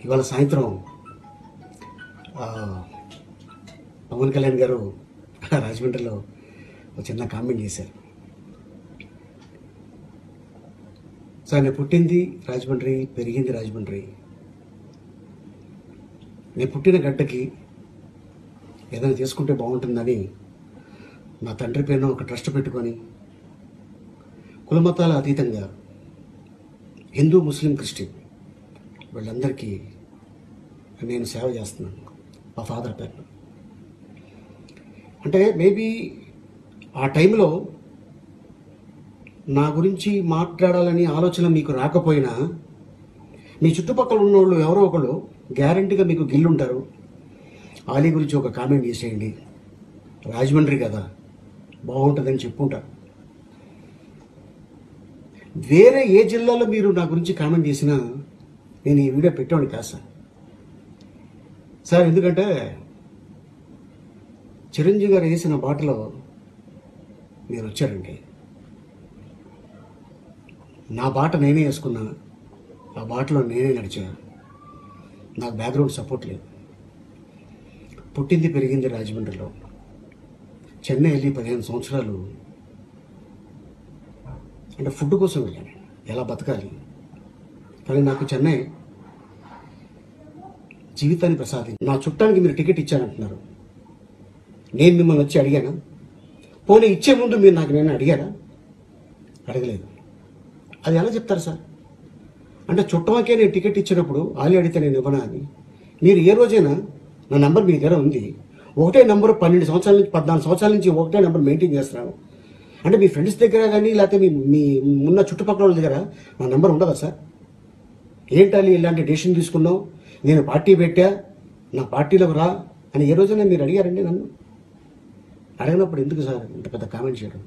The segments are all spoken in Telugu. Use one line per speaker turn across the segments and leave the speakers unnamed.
ఇవాళ సాయంత్రం పవన్ కళ్యాణ్ గారు రాజమండ్రిలో ఒక చిన్న కామెంట్ చేశారు. సార్, నేను పుట్టింది రాజమండ్రి, పెరిగింది రాజమండ్రి. నేను పుట్టిన గడ్డకి ఏదైనా చేసుకుంటే బాగుంటుందని నా తండ్రి పేరున ఒక ట్రస్ట్ పెట్టుకొని కులమతాల అతీతంగా హిందూ, ముస్లిం, క్రిస్టియన్ వీళ్ళందరికీ నేను సేవ చేస్తున్నాను మా ఫాదర్ పేరున. అంటే మేబీ ఆ టైంలో నా గురించి మాట్లాడాలని ఆలోచన మీకు రాకపోయినా మీ చుట్టుపక్కల ఉన్నోళ్ళు ఎవరో ఒకళ్ళు గ్యారంటీగా మీకు గిల్లుంటారు. ఆలీ గురించి ఒక కామెంట్ చేసేయండి, రాజమండ్రి కదా బాగుంటుందని చెప్పుకుంటారు. వేరే ఏ జిల్లాలో మీరు నా గురించి కామెంట్ చేసినా నేను ఈ వీడియో పెట్టేవాడిని కాదు సార్. ఎందుకంటే చిరంజీవి గారు వేసిన బాటలో మీరు వచ్చారండి. నా బాట నేనే వేసుకున్నా, ఆ బాటలో నేనే నడిచా. నాకు బ్యాక్గ్రౌండ్ సపోర్ట్ లేదు. పుట్టింది పెరిగింది రాజమండ్రిలో. చెన్నై వెళ్ళి 15 సంవత్సరాలు అంటే ఫుడ్ కోసం వెళ్ళాను, ఎలా బతకాలి. కానీ నాకు చెన్నై జీవితాన్ని ప్రసాదించి నా చుట్టానికి మీరు టికెట్ ఇచ్చారంటున్నారు. నేను మిమ్మల్ని వచ్చి అడిగానా? పోనీ ఇచ్చే ముందు మీరు నాకు నేను అడిగారా? అడగలేదు. అది ఎలా చెప్తారు సార్? అంటే చుట్టమకే నేను టికెట్ ఇచ్చినప్పుడు ఆలి అడిగితే నేను ఇవ్వనా అని. మీరు ఏ రోజైనా నా నెంబర్ మీ దగ్గర ఉంది, ఒకటే నెంబర్ 12 సంవత్సరాల నుంచి 14 సంవత్సరాల నుంచి ఒకటే నెంబర్ మెయింటైన్ చేస్తున్నాను అంటే మీ ఫ్రెండ్స్ దగ్గర కానీ లేకపోతే మీ ఉన్న చుట్టుపక్కల వాళ్ళ దగ్గర నా నెంబర్ ఉండదా సార్? ఏంటాలి ఇలాంటి డెసిషన్ తీసుకున్నావు, నేను పార్టీ పెట్టా, నా పార్టీలోకి రా అని ఏ రోజైనా మీరు అడిగారండి నన్ను? అడిగినప్పుడు ఎందుకు సార్ ఇంత పెద్ద కామెంట్ చేయడం?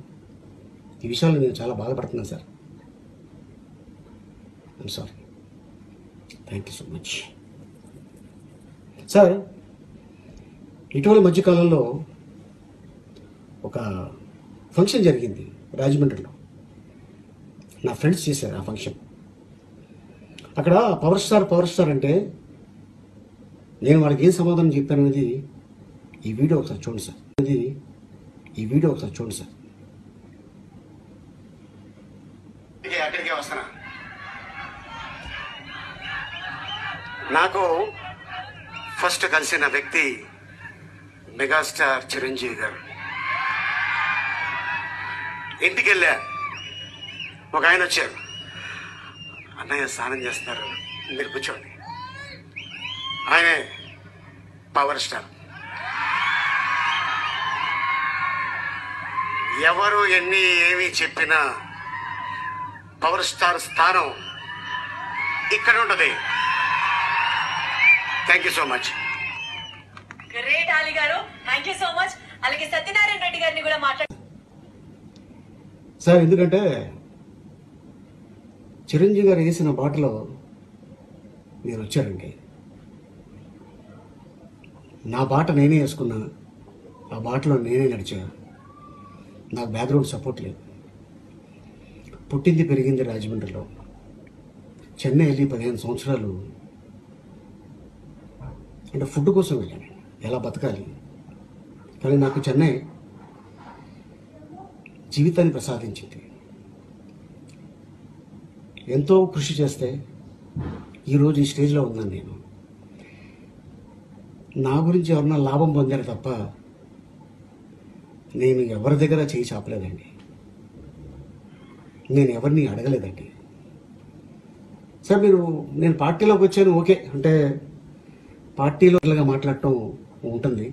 ఈ విషయాల్లో నేను చాలా బాధపడుతున్నాను sir. I'm sorry. Thank you so much sir. ఇటీవల మధ్యకాలంలో ఒక ఫంక్షన్ జరిగింది రాజమండ్రిలో. నా ఫ్రెండ్స్ చేశారు ఆ ఫంక్షన్. అక్కడ పవర్ స్టార్ అంటే నేను వాళ్ళకి ఏం సమాధానం చెప్పాను అనేది ఈ వీడియో ఒకసారి చూడండి సార్. అక్కడికే వస్తున్నా. నాకు ఫస్ట్ కలిసిన వ్యక్తి మెగాస్టార్ చిరంజీవి గారు. ఇంటికి వెళ్ళా, ఒక ఆయన వచ్చారు. అన్నయ్య స్నానం చేస్తున్నారు, మీరు కూర్చోండి. ఆయనే పవర్ స్టార్. ఎవరు ఎన్ని ఏమి చెప్పినా పవర్ స్టార్ స్థానం ఇక్కడ ఉంటుంది. Thank you so much.
Great Ali గారు, థ్యాంక్ యూ సో మచ్. అలాగే సత్యనారాయణ రెడ్డి గారిని కూడా మాట్లాడు
సార్. ఎందుకంటే చిరంజీవి గారు వేసిన బాటలో మీరు వచ్చారండి. నా బాట నేనే వేసుకున్నా, ఆ బాటలో నేనే నడిచా. నాకు బ్యాక్గ్రౌండ్ సపోర్ట్ లేదు. పుట్టింది పెరిగింది రాజమండ్రిలో. చెన్నై వెళ్ళి 15 సంవత్సరాలు అంటే ఫుడ్ కోసం వెళ్ళాను, ఎలా బతకాలి. కానీ నాకు చెన్నై జీవితాన్ని ప్రసాదించింది. ఎంతో కృషి చేస్తే ఈరోజు ఈ స్టేజ్లో ఉన్నాను నేను. నా గురించి ఎవరన్నా లాభం పొందారు తప్ప నేను ఎవరి దగ్గర చేయి చాపలేదండి. నేను ఎవరిని అడగలేదండి. సార్, నేను పార్టీలోకి వచ్చాను, ఓకే అంటే పార్టీలో మాట్లాడటం ఉంటుంది.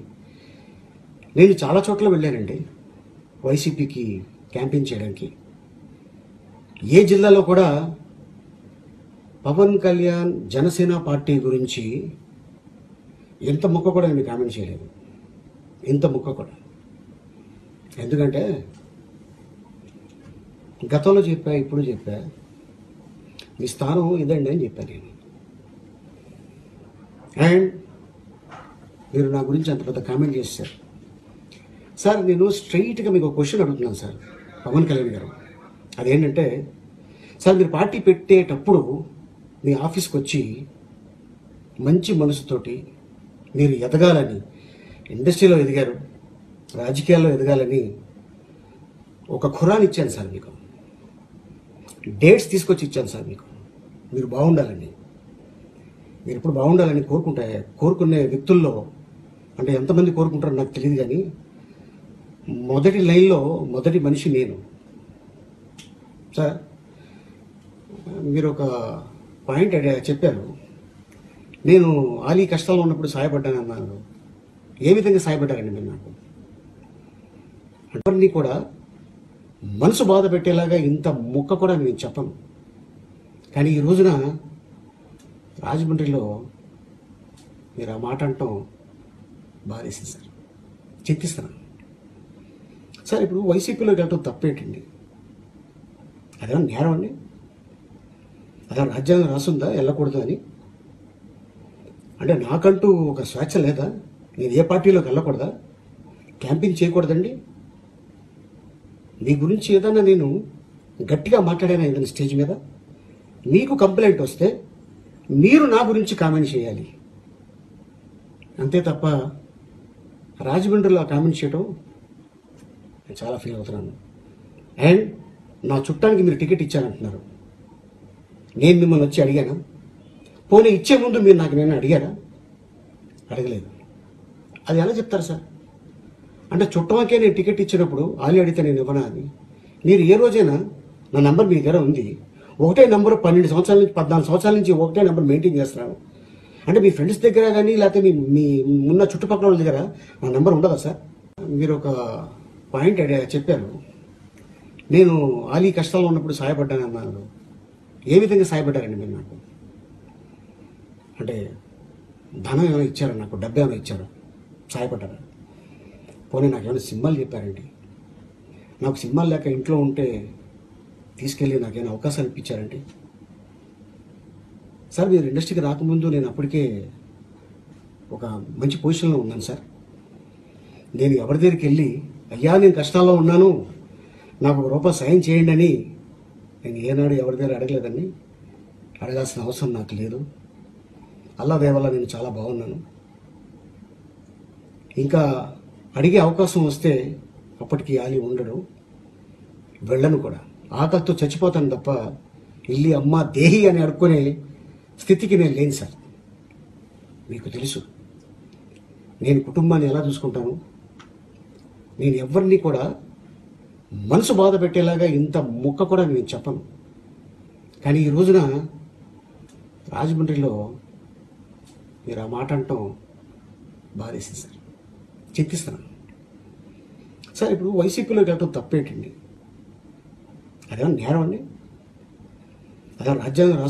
నేను చాలా చోట్ల వెళ్ళానండి వైసీపీకి క్యాంపెయిన్ చేయడానికి. ఏ జిల్లాలో కూడా పవన్ కళ్యాణ్ జనసేన పార్టీ గురించి ఎంత ముక్క కూడా నేను కామెంట్ చేయలేదు, ఇంత ముక్క కూడా. ఎందుకంటే గతంలో చెప్పా, ఇప్పుడు చెప్పా, మీ స్థానం ఇదండి అని చెప్పాను నేను. అండ్ మీరు నా గురించి అంత పెద్ద కామెంట్ చేశారు సార్. నేను స్ట్రైట్గా మీకు ఒక క్వశ్చన్ అడుగుతున్నాను సార్ పవన్ కళ్యాణ్ గారు. అదేంటంటే సార్, మీరు పార్టీ పెట్టేటప్పుడు మీ ఆఫీస్కి వచ్చి మంచి మనసుతోటి మీరు ఎదగాలని, ఇండస్ట్రీలో ఎదిగారు, రాజకీయాల్లో ఎదగాలని ఒక ఖురాన్ ఇచ్చాను సార్ మీకు. డేట్స్ తీసుకొచ్చి ఇచ్చాను సార్ మీకు. మీరు బాగుండాలని, మీరు ఎప్పుడు బాగుండాలని కోరుకునే వ్యక్తుల్లో అంటే ఎంతమంది కోరుకుంటారో నాకు తెలియదు, కానీ మొదటి లైన్లో మొదటి మనిషి నేను సార్. మీరు ఒక పాయింట్ చెప్పారు, నేను ఆలీ కష్టాల్లో ఉన్నప్పుడు సాయపడ్డాను అన్నారు. ఏ విధంగా సాయపడ్డారండి మీరు నాకు? అందరినీ కూడా మనసు బాధ పెట్టేలాగా ఇంత ముక్క కూడా నేను చెప్పను, కానీ ఈ రోజున రాజమండ్రిలో మీరు ఆ మాట అంటాం బాధేసింది సార్. చింతిస్తాను సార్. ఇప్పుడు వైసీపీలోకి వెళ్ళటం తప్పేంటండి? అదేమన్నా నేరం అండి? అదే రాజ్యాంగం రాసుందా వెళ్ళకూడదు అని? అంటే నాకంటూ ఒక స్వేచ్ఛ లేదా? నేను ఏ పార్టీలోకి వెళ్ళకూడదా? క్యాంపింగ్ చేయకూడదండి? మీ గురించి ఏదన్నా నేను గట్టిగా మాట్లాడాను ఏదైనా స్టేజ్ మీద, మీకు కంప్లైంట్ వస్తే మీరు నా గురించి కామెంట్ చేయాలి అంతే తప్ప రాజమండ్రిలో కామెంట్ చేయడం నేను చాలా ఫీల్ అవుతున్నాను. అండ్ నా చుట్టానికి మీరు టికెట్ ఇచ్చారంటున్నారు. నేను మిమ్మల్ని వచ్చి అడిగానా? పోనీ ఇచ్చే ముందు మీరు నాకు నేను అడిగారా? అడగలేదు. అది ఎలా చెప్తారు సార్? అంటే చుట్టమకే నేను టికెట్ ఇచ్చినప్పుడు ఆలి అడిగితే నేను ఇవ్వనా అని? మీరు ఏ రోజైనా నా నెంబర్ మీ దగ్గర ఉంది, ఒకటే నెంబర్ 12 సంవత్సరాల నుంచి 14 సంవత్సరాల నుంచి ఒకటే నెంబర్ మెయింటైన్ చేస్తున్నాను అంటే మీ ఫ్రెండ్స్ దగ్గర కానీ లేకపోతే మీ ఉన్న చుట్టుపక్కల వాళ్ళ దగ్గర నా నెంబర్ ఉండదా సార్? మీరు ఒక పాయింట్ చెప్పారు, నేను ఆలీ కష్టాల్లో ఉన్నప్పుడు సాయపడ్డాను అన్నారు. ఏ విధంగా సాయపడ్డారండి మీరు నాకు? అంటే ధనం ఏమైనా ఇచ్చారా నాకు? డబ్బు ఏమైనా ఇచ్చారా? సాయపడ్డారా? పోనీ నాకు ఏమైనా సింబల్ చెప్పారండి? నాకు సింబల్ లేక ఇంట్లో ఉంటే తీసుకెళ్ళి నాకేమైనా అవకాశాలు ఇప్పించారండి? సార్ మీరు ఇండస్ట్రీకి రాకముందు నేను అప్పటికే ఒక మంచి పొజిషన్లో ఉన్నాను సార్. నేను ఎవరి దగ్గరికి వెళ్ళి అయ్యా నేను కష్టాల్లో ఉన్నాను నాకు ₹1 సాయం చేయండి అని నేను ఏనాడు ఎవరి దగ్గర అడగలేదండి. అడగాల్సిన అవసరం నాకు లేదు. అల్లా దయ వల్ల నేను చాలా బాగున్నాను. ఇంకా అడిగే అవకాశం వస్తే అప్పటికి ఆలి ఉండడు, వెళ్ళను కూడా. ఆకలితో చచ్చిపోతాను తప్ప ఇల్లి అమ్మ దేహి అని అడుక్కునే స్థితికి నేను లేను సార్. మీకు తెలుసు నేను కుటుంబాన్ని ఎలా చూసుకుంటాను. నేను ఎవరిని కూడా మనసు బాధ పెట్టేలాగా ఇంత ముక్క కూడా నేను చెప్పను, కానీ ఈ రోజున రాజమండ్రిలో మీరు ఆ మాట అంటాం బాధేసింది సార్. చింతిస్తాను సార్. ఇప్పుడు వైసీపీలోకి వెళ్ళటం తప్పేంటండి? అదేమన్నా నేరం అండి? అదే రాజ్యాంగం రాసు